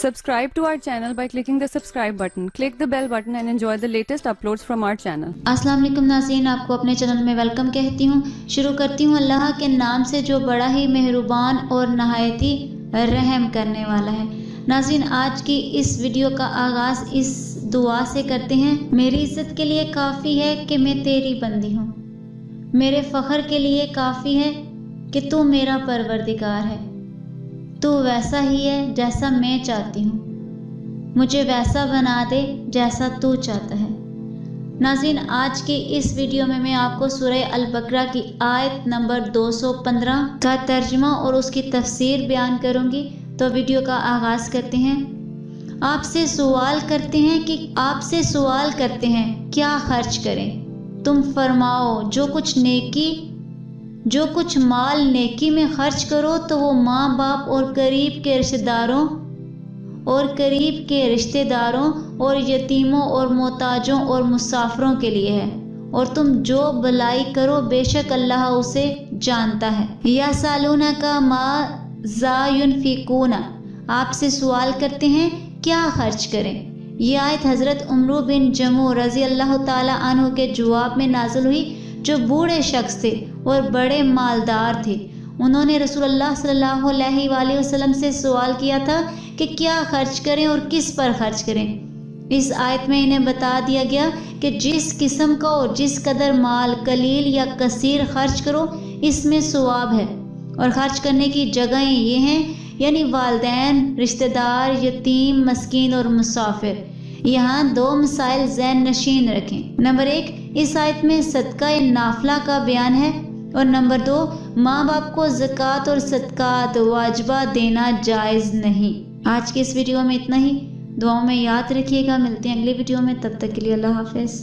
Subscribe to our channel by clicking the subscribe button. Click the bell button and enjoy the latest uploads from our channel. अस्सलाम वालेकुम नाज़रीन, आपको अपने channel में welcome कहती हूँ। शुरू करती हूँ अल्लाह के नाम से जो बड़ा ही मेहरबान और नहायत ही रहम करने वाला है। नाज़रीन, आज की इस वीडियो का आगाज़ इस दुआ से करते हैं। मेरी इज़्ज़त के लिए काफ़ी है कि मैं तेरी बंदी हूँ, मेरे फ़ख्र के लिए काफ़ी है कि तू मेरा परवरदिगार है। तू वैसा ही है जैसा मैं चाहती हूँ, मुझे वैसा बना दे जैसा तू चाहता है। नाज़रीन, आज की इस वीडियो में मैं आपको सूरह अल-बकरा की आयत नंबर 215 का तर्जुमा और उसकी तफसीर बयान करूँगी। तो वीडियो का आगाज़ करते हैं। आपसे सवाल करते हैं क्या खर्च करें, तुम फरमाओ जो कुछ माल नेकी में खर्च करो तो वो माँ बाप और करीब के रिश्तेदारों और यतीमों और मोहताजों और मुसाफिरों के लिए है, और तुम जो भलाई करो बेशक अल्लाह उसे जानता है। या सालूना का मा ज़ायुनफिकूना, आपसे सवाल करते हैं क्या खर्च करें। ये आयत हज़रत उमरू बिन जमू रज़ी अल्लाह ताला अन्हु के जवाब में नाज़िल हुई, जो बूढ़े शख्स थे और बड़े मालदार थे। उन्होंने रसूलुल्लाह सल्लल्लाहु अलैहि वसल्लम से सवाल किया था कि क्या खर्च करें और किस पर खर्च करें। इस आयत में इन्हें बता दिया गया कि जिस किस्म का और जिस कदर माल कलील या कसीर खर्च करो इसमें सवाब है, और खर्च करने की जगहें ये हैं, यानी वालिदैन, रिश्तेदार, यतीम, मस्कीन और मुसाफिर। यहाँ दो मसाइल ज़हन नशीन रखें। नंबर 1, इस आयत में सदका नाफिला का बयान है, और नंबर 2, माँ बाप को ज़कात और सदकात वाजिबा देना जायज़ नहीं। आज की इस वीडियो में इतना ही। दुआओं में याद रखिएगा। मिलते हैं अगली वीडियो में, तब तक के लिए अल्लाह हाफ़िज़।